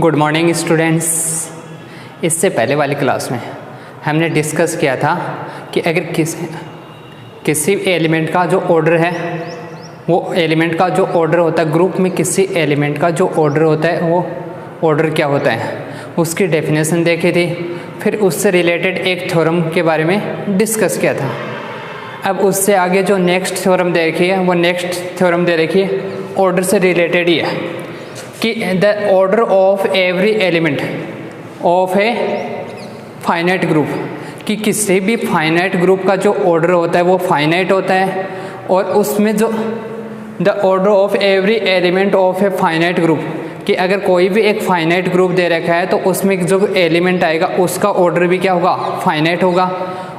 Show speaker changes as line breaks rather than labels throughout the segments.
Good morning students. इससे पहले वाली क्लास में हमने डिस्कस किया था कि अगर किसी एलिमेंट का जो ऑर्डर है, वो एलिमेंट का जो ऑर्डर होता है, ग्रुप में किसी एलिमेंट का जो ऑर्डर होता है वो ऑर्डर क्या होता है, उसकी डेफिनेशन देखी थी। फिर उससे रिलेटेड एक थ्योरम के बारे में डिस्कस किया था। अब उससे आगे जो नेक्स्ट थ्योरम दे रखी है, वो नेक्स्ट थ्योरम दे रखी है ऑर्डर से रिलेटेड ही है कि the order of every element of a finite group, कि किसी भी फाइनाइट ग्रुप का जो ऑर्डर होता है वो फाइनाइट होता है। और उसमें जो the order of every element of a finite group, कि अगर कोई भी एक फाइनाइट ग्रुप दे रखा है तो उसमें जो एलिमेंट आएगा उसका ऑर्डर भी क्या होगा, फाइनाइट होगा।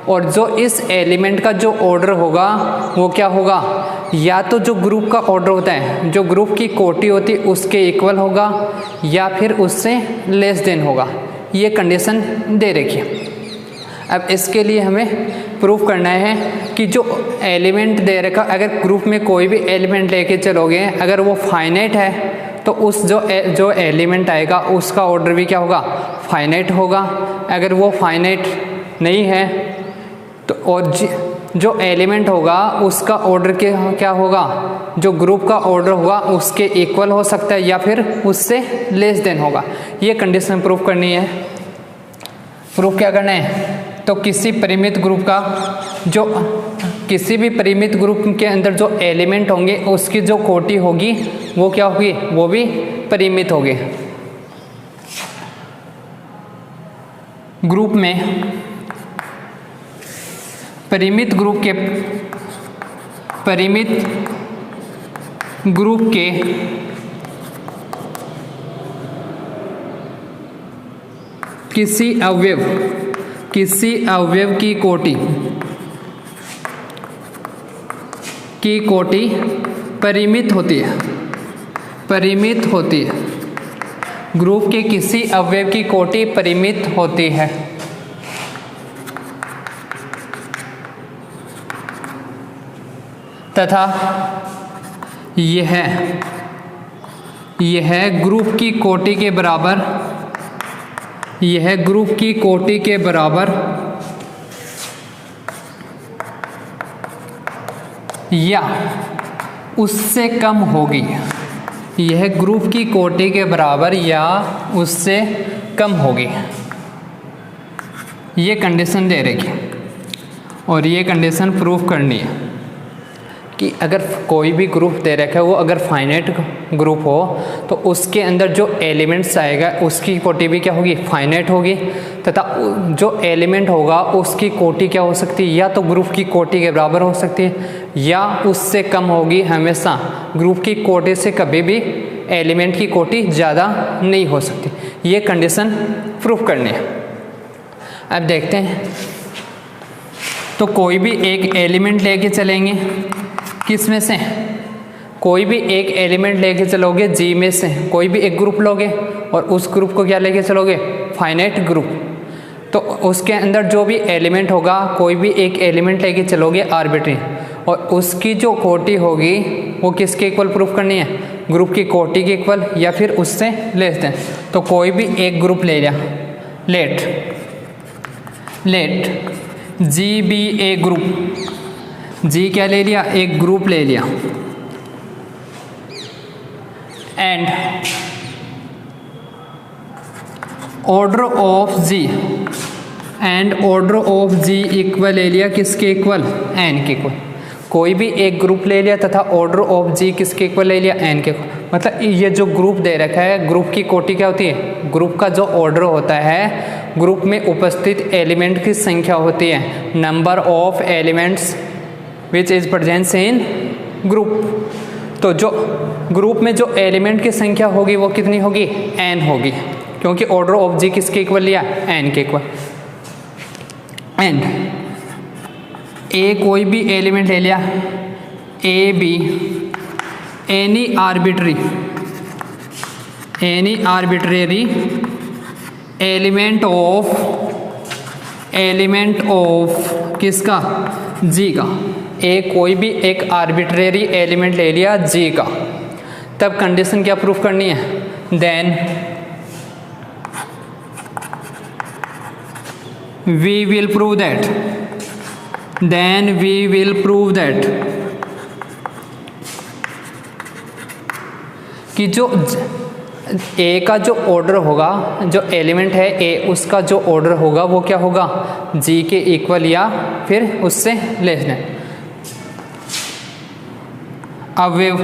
और जो इस एलिमेंट का जो ऑर्डर होगा वो क्या होगा, या तो जो ग्रुप का ऑर्डर होता है, जो ग्रुप की कोटि होती है उसके इक्वल होगा, या फिर उससे लेस देन होगा। ये कंडीशन दे रखी है। अब इसके लिए हमें प्रूफ करना है कि जो एलिमेंट दे रखा, अगर ग्रुप में कोई भी एलिमेंट लेके चलोगे, अगर वो फाइनाइट है तो उस जो एलिमेंट आएगा उसका ऑर्डर भी क्या होगा, फाइनाइट होगा। अगर वो फाइनाइट नहीं है तो और जो एलिमेंट होगा उसका ऑर्डर क्या होगा, जो ग्रुप का ऑर्डर होगा उसके इक्वल हो सकता है या फिर उससे लेस देन होगा। ये कंडीशन प्रूफ करनी है। प्रूफ क्या करना है, तो किसी परिमित ग्रुप का जो किसी भी परिमित ग्रुप के अंदर जो एलिमेंट होंगे उसकी जो कोटि होगी वो क्या होगी, वो भी परिमित होगी। ग्रुप में परिमित ग्रुप के किसी अवयव की कोटि परिमित होती है। ग्रुप के किसी अवयव की कोटि परिमित होती है तथा यह ग्रुप की कोटि के बराबर या उससे कम होगी। यह ग्रुप की कोटि के बराबर या उससे कम होगी। ये कंडीशन दे रखी और ये कंडीशन प्रूफ करनी है कि अगर कोई भी ग्रुप दे रखा है वो अगर फाइनाइट ग्रुप हो तो उसके अंदर जो एलिमेंट्स आएगा उसकी कोटि भी क्या होगी, फाइनाइट होगी। तथा जो एलिमेंट होगा उसकी कोटि क्या हो सकती है, या तो ग्रुप की कोटि के बराबर हो सकती है या उससे कम होगी। हमेशा ग्रुप की कोटि से कभी भी एलिमेंट की कोटि ज़्यादा नहीं हो सकती। ये कंडीशन प्रूफ करनी है। अब देखते हैं, तो कोई भी एक एलिमेंट लेके चलेंगे, किस में से, कोई भी एक एलिमेंट लेके चलोगे जी में से, कोई भी एक ग्रुप लोगे और उस ग्रुप को क्या लेके चलोगे, फाइनाइट ग्रुप। तो उसके अंदर जो भी एलिमेंट होगा, कोई भी एक एलिमेंट लेके चलोगे आर्बिट्री, और उसकी जो कोटि होगी वो किसके इक्वल प्रूफ करनी है, ग्रुप की कोटि के इक्वल या फिर उससे लेस देन। तो कोई भी एक ग्रुप ले लिया, let G be a group, G क्या ले लिया, एक ग्रुप ले लिया, and order of G equal ले लिया, किसके इक्वल, एन के इक्वल। कोई भी एक ग्रुप ले लिया तथा ऑर्डर ऑफ जी किसके इक्वल ले लिया, एन के इक्वल। मतलब ये जो ग्रुप दे रखा है, ग्रुप की कोटि क्या होती है, ग्रुप का जो ऑर्डर होता है, ग्रुप में उपस्थित एलिमेंट की संख्या होती है, number of elements which is presence in group. तो जो ग्रुप में जो एलिमेंट की संख्या होगी वो कितनी होगी, एन होगी, क्योंकि ऑर्डर ऑफ जी किसके इक्वल लिया, एन के इक्वल। एंड ए कोई भी एलिमेंट ले लिया, A be any arbitrary element of किसका, जी का। ए कोई भी एक आर्बिट्रेरी एलिमेंट ले लिया जी का, तब कंडीशन क्या प्रूफ करनी है, then we will prove that, then we will prove that कि जो ए का जो ऑर्डर होगा, जो एलिमेंट है ए, उसका जो ऑर्डर होगा वो क्या होगा, जी के इक्वल या फिर उससे लेस देन। अवेव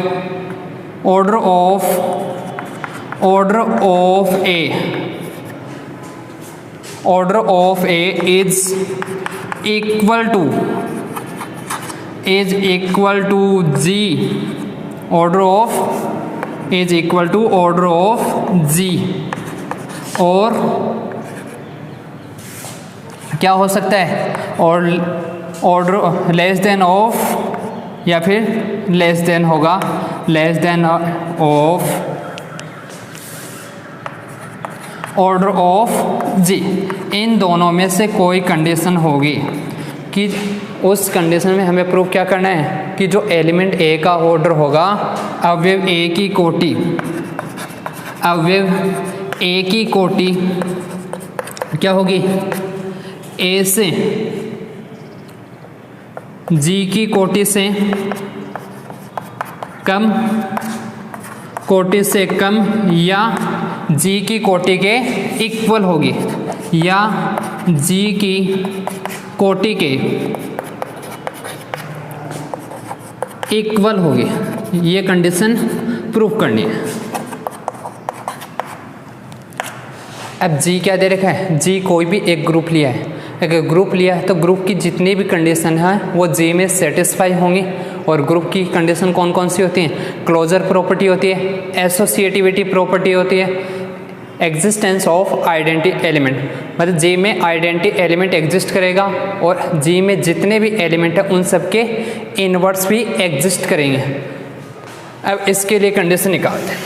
order of a is equal to g, is equal to order of G, और क्या हो सकता है, और ऑर्डर लेस देन ऑफ या फिर लेस देन होगा, less then of order of G। इन दोनों में से कोई कंडीशन होगी कि उस कंडीशन में हमें प्रूव क्या करना है कि जो एलिमेंट ए का ऑर्डर होगा, अवयव ए की कोटि क्या होगी, ए से जी की कोटि से कम या जी की कोटि के इक्वल होगी, या जी की कोटि के इक्वल होगी। ये कंडीशन प्रूफ करनी है। अब जी क्या दे रखा है, जी कोई भी एक ग्रुप लिया है, अगर ग्रुप लिया है तो ग्रुप की जितनी भी कंडीशन है वो जी में सेटिस्फाई होंगी। और ग्रुप की कंडीशन कौन कौन सी होती हैं, क्लोजर प्रॉपर्टी होती है, एसोसिएटिविटी प्रॉपर्टी होती है, एग्जिस्टेंस ऑफ आइडेंटिटी एलिमेंट, मतलब जी में आइडेंटिटी एलिमेंट एग्जिस्ट करेगा और जी में जितने भी एलिमेंट हैं उन सब के इनवर्स भी एग्जिस्ट करेंगे। अब इसके लिए कंडीशन निकालते हैं।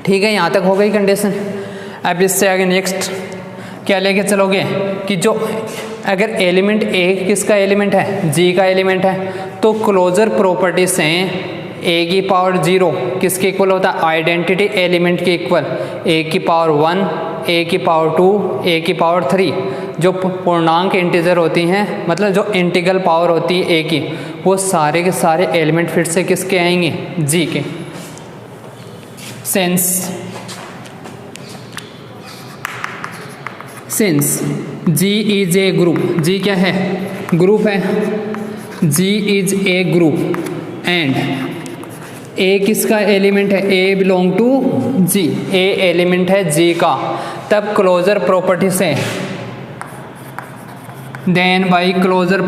ठीक है, यहाँ तक हो गई कंडीशन। अब इससे आगे नेक्स्ट क्या लेके चलोगे कि जो अगर एलिमेंट ए किसका एलिमेंट है, जी का एलिमेंट है, तो क्लोजर प्रॉपर्टी से ए की पावर 0 किसके इक्वल होता है, आइडेंटिटी एलिमेंट के इक्वल, ए की पावर 1, ए की पावर 2, ए की पावर 3, जो पूर्णांक इंटीजर होती हैं, मतलब जो इंटीग्रल पावर होती है ए की, वो सारे के सारे एलिमेंट फिर से किसके आएंगे, जी के। Since G is a group, G क्या है, ग्रुप है, G is a group and A किसका एलिमेंट है, A belong to G, A element है G का, तब क्लोजर प्रॉपर्टी से देन बाई क्लोजर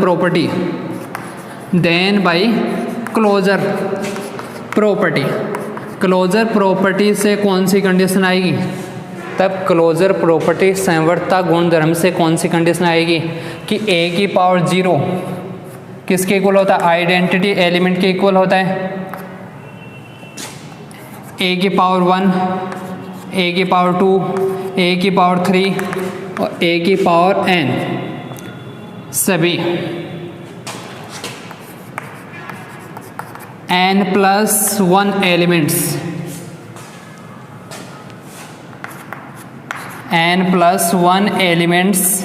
प्रॉपर्टी से कौन सी कंडीशन आएगी, तब क्लोजर प्रॉपर्टी संवर्तता गुणधर्म से कौन सी कंडीशन आएगी कि ए की पावर 0 किसके इक्वल होता है, आइडेंटिटी एलिमेंट के इक्वल होता है, ए की पावर 1, ए की पावर 2, ए की पावर 3 और ए की पावर n, सभी n+1 elements, n+1 elements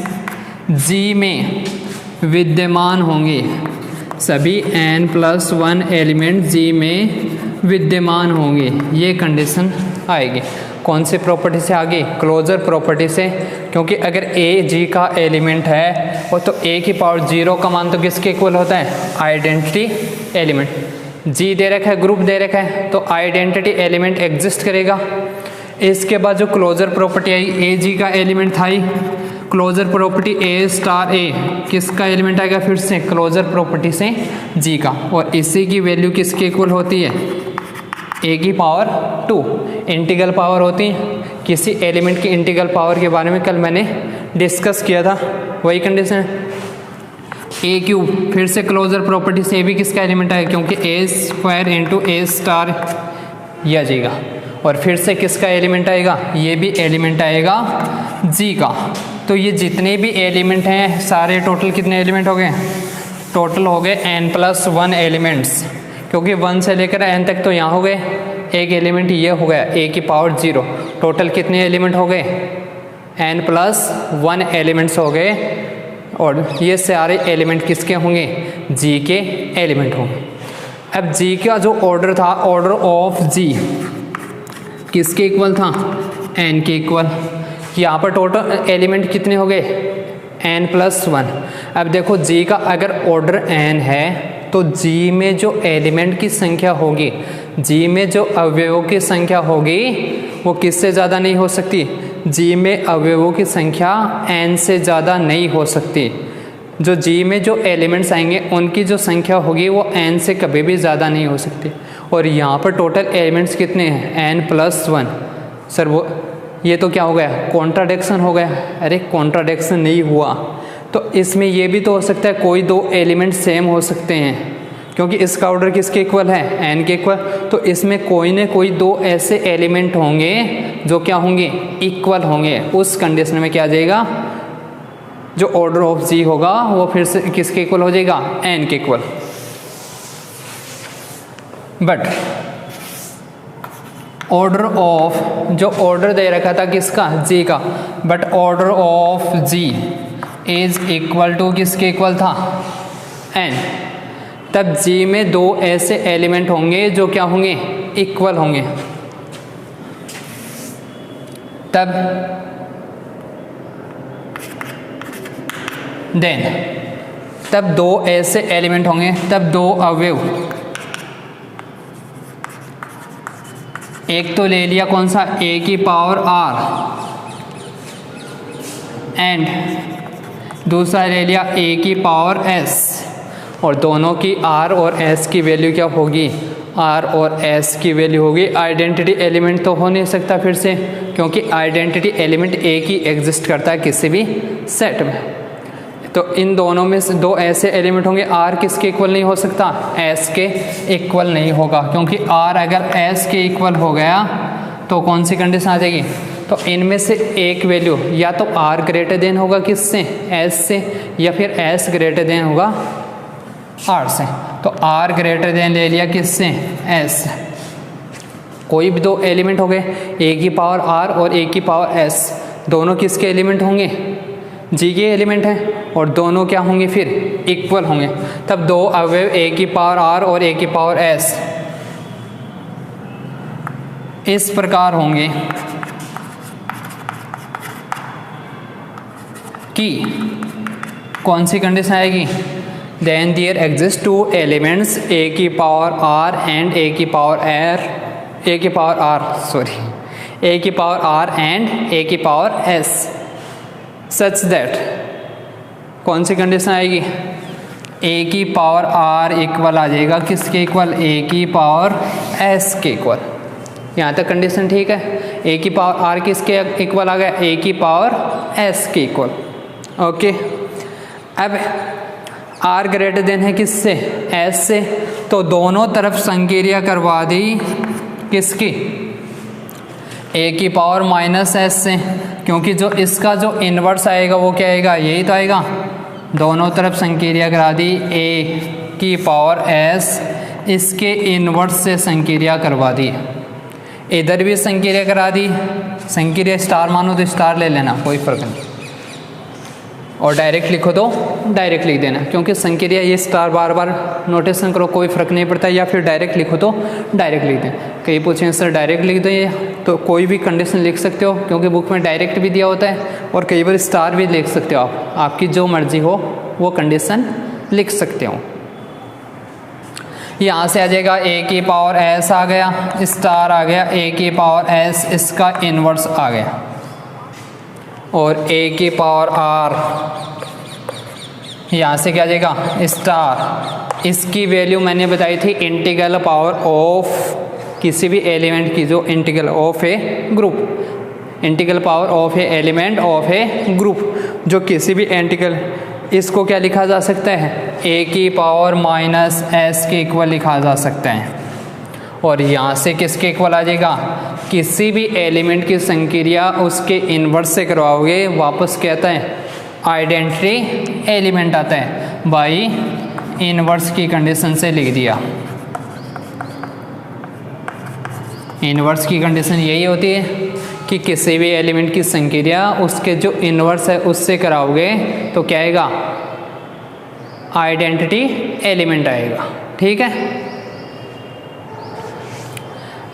G में विद्यमान होंगे, सभी n+1 एलिमेंट G में विद्यमान होंगे। ये कंडीशन आएगी कौन से प्रॉपर्टी से, आगे क्लोजर प्रॉपर्टी से, क्योंकि अगर A G का एलिमेंट है वो तो A की पावर 0 का मान तो किसके इक्वल होता है, आइडेंटिटी एलिमेंट। G दे रखा है, ग्रुप दे रखा है, तो आइडेंटिटी एलिमेंट एग्जिस्ट करेगा। इसके बाद जो क्लोजर प्रॉपर्टी आई, ए जी का एलिमेंट था, क्लोजर प्रॉपर्टी ए स्टार ए किसका एलिमेंट आएगा, फिर से क्लोजर प्रॉपर्टी से जी का, और इसी की वैल्यू किसके इक्वल होती है, ए की पावर 2। इंटीग्रल पावर होती है, किसी एलिमेंट की इंटीग्रल पावर के बारे में कल मैंने डिस्कस किया था, वही कंडीशन है। ए क्यूब फिर से क्लोजर प्रॉपर्टी से भी किसका एलिमेंट आएगा, क्योंकि ए स्क्वायर इंटू ए स्टार ये आ जाएगा, और फिर से किसका एलिमेंट आएगा, ये भी एलिमेंट आएगा जी का। तो ये जितने भी एलिमेंट हैं सारे टोटल कितने एलिमेंट हो गए, टोटल हो गए n+1 एलिमेंट्स क्योंकि 1 से लेकर n तक तो यहाँ हो गए, एक एलिमेंट ये हो गया a की पावर 0। टोटल कितने एलिमेंट हो गए? n+1 एलिमेंट्स हो गए, और ये सारे एलिमेंट किसके होंगे? g के एलिमेंट होंगे। अब g का जो ऑर्डर था, ऑर्डर ऑफ g किसके इक्वल था? n के इक्वल। यहाँ पर टोटल एलिमेंट कितने हो गए? n+1। अब देखो g का अगर ऑर्डर n है तो g में जो एलिमेंट की संख्या होगी, g में जो अवयवों की संख्या होगी वो किससे ज़्यादा नहीं हो सकती? g में अवयवों की संख्या n से ज़्यादा नहीं हो सकती। जो g में जो एलिमेंट्स आएंगे उनकी जो संख्या होगी वो n से कभी भी ज़्यादा नहीं हो सकती। और यहाँ पर टोटल एलिमेंट्स कितने हैं? n+1। सर वो ये तो क्या हो गया? कॉन्ट्राडिक्शन हो गया। अरे कॉन्ट्राडिक्शन नहीं हुआ, तो इसमें ये भी तो हो सकता है कोई दो एलिमेंट सेम हो सकते हैं, क्योंकि इसका ऑर्डर किसके इक्वल है? n के इक्वल। तो इसमें कोई न कोई दो ऐसे एलिमेंट होंगे जो क्या होंगे? इक्वल होंगे। उस कंडीशन में क्या आ जाएगा? जो ऑर्डर ऑफ g होगा वो फिर से किसके इक्वल हो जाएगा? n के इक्वल। बट ऑर्डर ऑफ, जो ऑर्डर दे रखा था किसका? g का, but order of g is equal to किसके इक्वल था? n। तब g में दो ऐसे एलिमेंट होंगे जो क्या होंगे? इक्वल होंगे। तब दो ऐसे एलिमेंट होंगे, तब दो अवयव, एक तो ले लिया कौन सा? a की पावर r, एंड दूसरा ले लिया a की पावर s, और दोनों की r और s की वैल्यू क्या होगी? r और s की वैल्यू होगी। आइडेंटिटी एलिमेंट तो हो नहीं सकता फिर से, क्योंकि आइडेंटिटी एलिमेंट एक ही एग्जिस्ट करता है किसी भी सेट में। तो इन दोनों में से दो ऐसे एलिमेंट होंगे, r किसके इक्वल नहीं हो सकता? s के इक्वल नहीं होगा, क्योंकि r अगर s के इक्वल हो गया तो कौन सी कंडीशन आ जाएगी? तो इनमें से एक वैल्यू या तो r ग्रेटर देन होगा किससे? s से, या फिर s ग्रेटर देन होगा r से। तो r ग्रेटर देन ले लिया किससे? s। कोई भी दो एलिमेंट हो गए, a की पावर r और a की पावर s, दोनों किसके एलिमेंट होंगे? g के एलिमेंट हैं, और दोनों क्या होंगे फिर? इक्वल होंगे। तब दो अवयव a की पावर r और a की पावर s इस प्रकार होंगे कि कौन सी कंडीशन आएगी? Then there exist two elements a की पावर r एंड a की पावर a की पावर r एंड a की पावर s, सच दैट कौन सी कंडीशन आएगी? a की पावर r इक्वल आ जाएगा किसके इक्वल? a की पावर s के इक्वल। यहाँ तक कंडीशन ठीक है? a की पावर r किसके इक्वल आ गया? a की पावर s के इक्वल। ओके, अब r ग्रेटर देन है किससे? s से, तो दोनों तरफ संक्रिया करवा दी किसकी? a की पावर -s से, क्योंकि जो इसका जो इन्वर्स आएगा वो क्या आएगा? यही तो आएगा। दोनों तरफ संक्रिया करा दी, a की पावर s इसके इन्वर्स से संक्रिया करवा दी, इधर भी संक्रिया करा दी। संक्रिया स्टार मानो तो स्टार ले लेना, कोई फर्क नहीं, और डायरेक्ट लिखो तो डायरेक्ट लिख देना, क्योंकि संक्रिया ये स्टार बार बार नोटेशन करो कोई फ़र्क नहीं पड़ता, या फिर डायरेक्ट लिखो तो डायरेक्ट लिख दें। कई पूछें सर डायरेक्ट लिख दो, ये तो कोई भी कंडीशन लिख सकते हो, क्योंकि बुक में डायरेक्ट भी दिया होता है, और कई बार स्टार भी लिख सकते हो आप, आपकी जो मर्जी हो वो कंडीशन लिख सकते हो। यहाँ से आ जाएगा a की पावर s आ गया, स्टार आ गया, a की पावर s इसका इन्वर्स आ गया, और a की पावर r यहाँ से क्या आ जाएगा? स्टार। इसकी वैल्यू मैंने बताई थी इंटीग्रल पावर ऑफ किसी भी एलिमेंट की, जो integral of A group, integral power of A element of A group, जो किसी भी इंटीग्रल, इसको क्या लिखा जा सकता है? a की पावर -s के इक्वल लिखा जा सकता है। और यहाँ से किसके इक्वल आ जाएगा? किसी भी एलिमेंट की संक्रिया उसके इन्वर्स से करवाओगे, वापस क्या आता है? आइडेंटिटी एलिमेंट आता है, बाई इन्वर्स की कंडीशन से लिख दिया। इन्वर्स की कंडीशन यही होती है कि किसी भी एलिमेंट की संक्रिया उसके जो इन्वर्स है उससे कराओगे तो क्या आएगा, आइडेंटिटी एलिमेंट आएगा। ठीक है,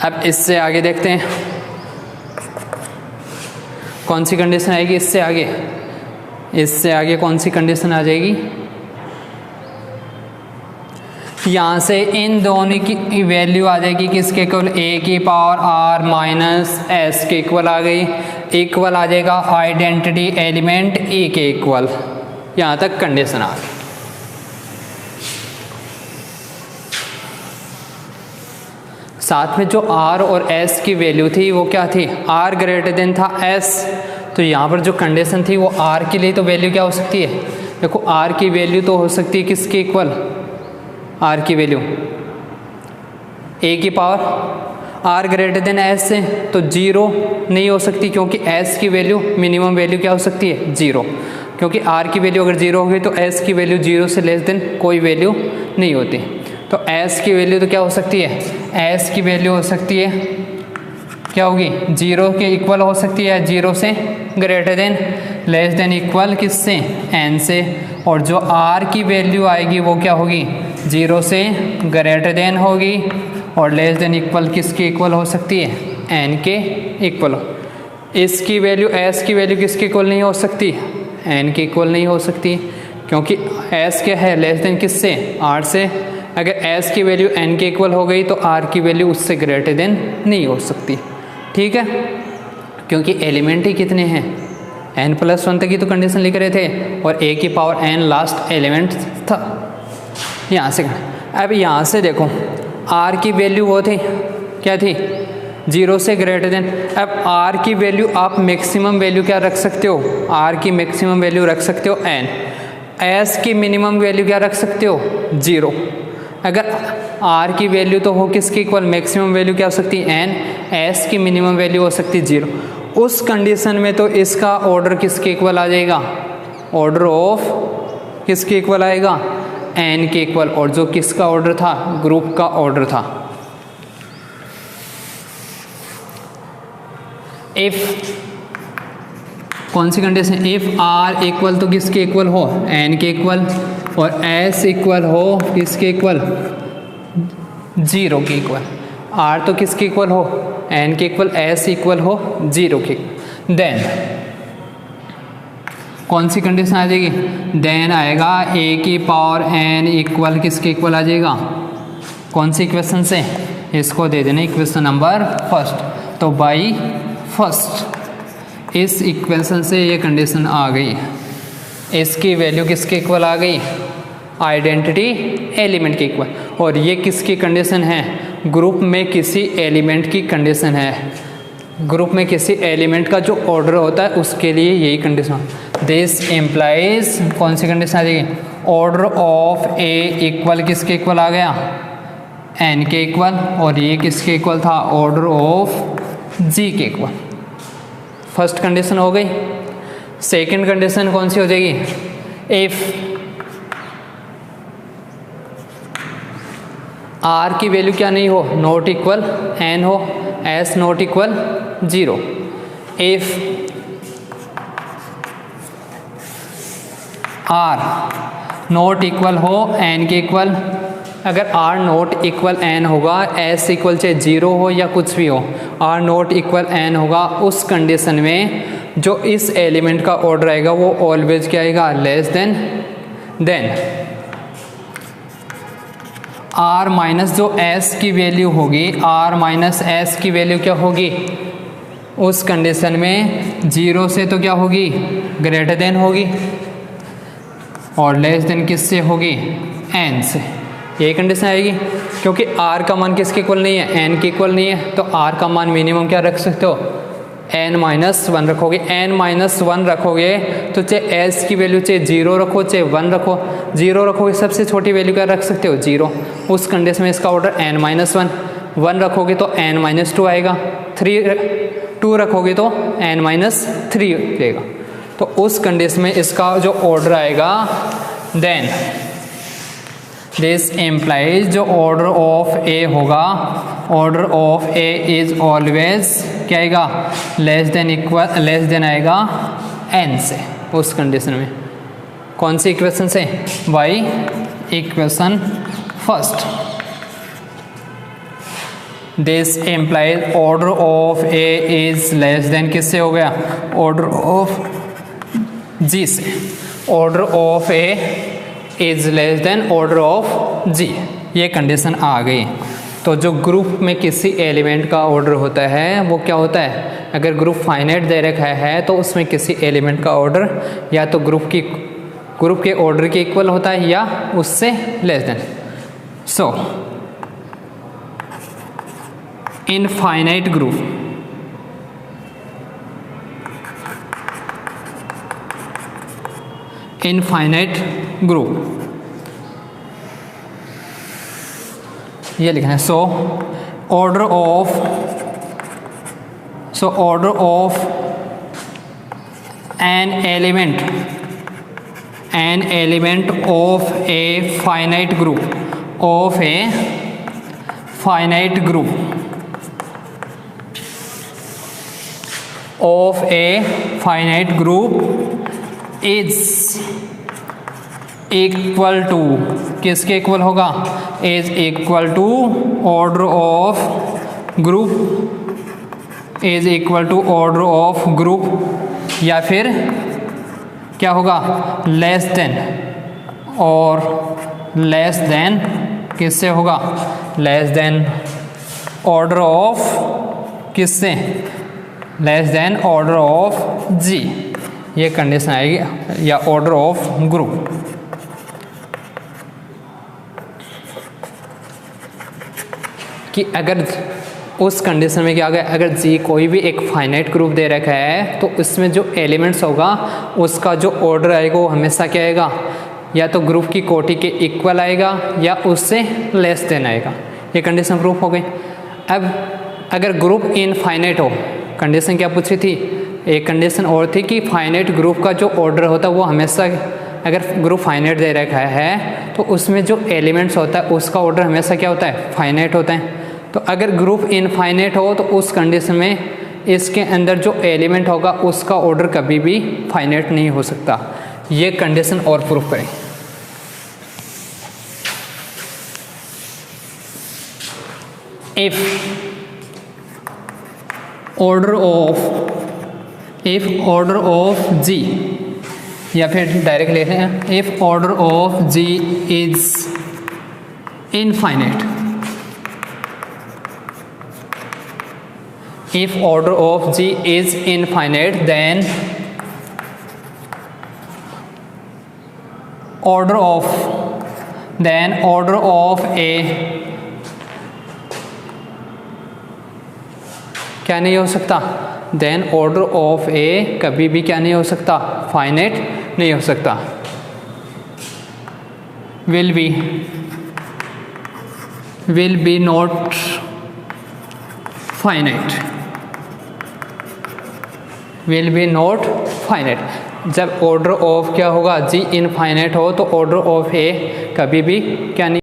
अब इससे आगे देखते हैं कौन सी कंडीशन आएगी। इससे आगे कौन सी कंडीशन आ जाएगी, यहाँ से इन दोनों की वैल्यू आ जाएगी किसके इक्वल, ए की पावर आर माइनस एस के इक्वल आ गई, इक्वल आ जाएगा आइडेंटिटी एलिमेंट ए के इक्वल। यहाँ तक कंडीशन आ गई। साथ में जो आर और एस की वैल्यू थी वो क्या थी, आर ग्रेटर देन था एस, तो यहाँ पर जो कंडीशन थी वो आर के लिए तो वैल्यू क्या हो सकती है, देखो आर की वैल्यू तो हो सकती है किसके इक्वल, आर की वैल्यू ए की power R greater than S से, तो जीरो नहीं हो सकती क्योंकि एस की वैल्यू मिनिमम वैल्यू क्या हो सकती है, जीरो, क्योंकि आर की वैल्यू अगर जीरो होगी तो एस की वैल्यू जीरो से लेस देन कोई वैल्यू नहीं होती। तो एस की वैल्यू तो क्या हो सकती है, एस की वैल्यू हो सकती है क्या होगी, जीरो के इक्वल हो सकती है, जीरो से greater than less than equal किससे, एन से, और जो आर की वैल्यू आएगी वो क्या होगी, जीरो से ग्रेटर देन होगी और लेस देन इक्वल किसके इक्वल हो सकती है, एन के इक्वल। इसकी वैल्यू एस की वैल्यू किसके इक्वल नहीं हो सकती, एन के इक्वल नहीं हो सकती, क्योंकि एस क्या है, लेस देन किससे, आर से। अगर एस की वैल्यू एन के इक्वल हो गई तो आर की वैल्यू उससे ग्रेटर देन नहीं हो सकती। ठीक है, क्योंकि एलिमेंट ही कितने हैं, n+1 तक की तो कंडीशन लिख रहे थे और a की पावर n लास्ट एलिमेंट था। यहाँ से अब यहाँ से देखो r की वैल्यू वो थी क्या थी, जीरो से ग्रेटर देन। अब r की वैल्यू आप मैक्सिमम वैल्यू क्या रख सकते हो, r की मैक्सिमम वैल्यू रख सकते हो n, s की मिनिमम वैल्यू क्या रख सकते हो, जीरो। अगर r की वैल्यू तो हो किसके इक्वल, मैक्सिमम वैल्यू क्या हो सकती है n, s की मिनिमम वैल्यू हो सकती है जीरो। उस कंडीशन में तो इसका ऑर्डर किसके इक्वल आ जाएगा, ऑर्डर ऑफ किसके इक्वल आएगा, n के इक्वल, और जो किसका ऑर्डर था, ग्रुप का ऑर्डर था। इफ कौन सी कंडीशन, इफ r इक्वल तो किसके इक्वल हो, n के इक्वल, और s इक्वल हो किसके इक्वल, जीरो के इक्वल। r तो किसके इक्वल हो, n के इक्वल, s इक्वल हो जीरो के, देन कौन सी कंडीशन आ जाएगी, देन आएगा a की पावर n इक्वल किसके इक्वल आ जाएगा, कौन सी इक्वेशन से, इसको दे देना इक्वेशन नंबर फर्स्ट। तो बाई फर्स्ट इस इक्वेशन से ये कंडीशन आ गई, इसकी वैल्यू किसके इक्वल आ गई, आइडेंटिटी एलिमेंट के इक्वल। और ये किसकी कंडीशन है, ग्रुप में किसी एलिमेंट की कंडीशन है, ग्रुप में किसी एलिमेंट का जो ऑर्डर होता है उसके लिए यही कंडीशन। दिस इम्प्लाइज कौन सी कंडीशन आ जाएगी, ऑर्डर ऑफ ए इक्वल किसके इक्वल आ गया, एन के इक्वल, और ये किसके इक्वल था, ऑर्डर ऑफ जी के इक्वल। फर्स्ट कंडीशन हो गई। सेकंड कंडीशन कौन सी हो जाएगी, इफ आर की वैल्यू क्या नहीं हो, नॉट इक्वल एन हो, S not equal zero. If R not equal हो एन के इक्वल, अगर आर नॉट इक्वल एन होगा, एस इक्वल चाहे जीरो हो या कुछ भी हो, आर नॉट इक्वल एन होगा, उस कंडीशन में जो इस एलिमेंट का ऑर्डर आएगा वो ऑलवेज क्या आएगा, लेस देन आर माइनस जो एस की वैल्यू होगी, आर माइनस एस की वैल्यू क्या होगी, उस कंडीशन में जीरो से तो क्या होगी, ग्रेटर देन होगी, और लेस देन किससे होगी, एन से। यही कंडीशन आएगी, क्योंकि आर का मान किसके इक्वल नहीं है, एन के इक्वल नहीं है, तो आर का मान मिनिमम क्या रख सकते हो, n-1 रखोगे। n-1 रखोगे तो चाहे एस की वैल्यू चाहे जीरो रखो चाहे 1 रखो, जीरो रखोगे सबसे छोटी वैल्यू क्या रख सकते हो, जीरो। उस कंडीशन में इसका ऑर्डर n-1, 1 रखोगे तो n-2 आएगा, 2 रखोगे तो n-3 रहेगा। तो उस कंडीशन में इसका जो ऑर्डर आएगा, देन दिस एम्प्लाइज जो ऑर्डर ऑफ ए होगा, order of a is always क्या आएगा, लेस देन आएगा एन से। उस कंडीशन में कौन सी इक्वेशन से, by equation first. This implies order of a is less than किससे हो गया, ऑर्डर ऑफ जी से। Order of a is less than order of g, ये कंडीशन आ गई। तो जो ग्रुप में किसी एलिमेंट का ऑर्डर होता है वो क्या होता है, अगर ग्रुप फाइनाइट दे रखा है तो उसमें किसी एलिमेंट का ऑर्डर या तो ग्रुप के ऑर्डर के इक्वल होता है या उससे less than. So infinite group, infinite group ये लिखना है। So order of N element of a finite group, of a finite group, of a finite group is equal to, किसके इक्वल होगा, is equal to order of group, is equal to order of group, या फिर क्या होगा, less than, और less than किससे होगा, less than order of किससे, less than order of g, ये कंडीशन आएगी, या ऑर्डर ऑफ ग्रुप। कि अगर उस कंडीशन में क्या होगा, अगर जी कोई भी एक फाइनाइट ग्रुप दे रखा है तो उसमें जो एलिमेंट्स होगा उसका जो ऑर्डर आएगा वो हमेशा क्या आएगा, या तो ग्रुप की कोटि के इक्वल आएगा या उससे लेस देन आएगा। ये कंडीशन प्रूफ हो गई। अब अगर ग्रुप इनफाइनाइट हो, कंडीशन क्या पूछी थी, एक कंडीशन और थी कि फाइनाइट ग्रुप का जो ऑर्डर होता है वो हमेशा, अगर ग्रुप फाइनाइट दे रखा है तो उसमें जो एलिमेंट्स होता है उसका ऑर्डर हमेशा क्या होता है, फाइनाइट होता है। तो अगर ग्रुप इनफाइनाइट हो तो उस कंडीशन में इसके अंदर जो एलिमेंट होगा उसका ऑर्डर कभी भी फाइनाइट नहीं हो सकता। ये कंडीशन और प्रूफ करें। इफ ऑर्डर ऑफ जी, या फिर डायरेक्ट लेते हैं, if order of G is infinite, if order of G is infinite then order of A क्या नहीं हो सकता, then order of A कभी भी क्या नहीं हो सकता, फाइनाइट नहीं हो सकता। will be not finite, will be not finite। जब ऑर्डर ऑफ क्या होगा, जी इनफाइनाइट हो तो ऑर्डर ऑफ ए कभी भी क्या नहीं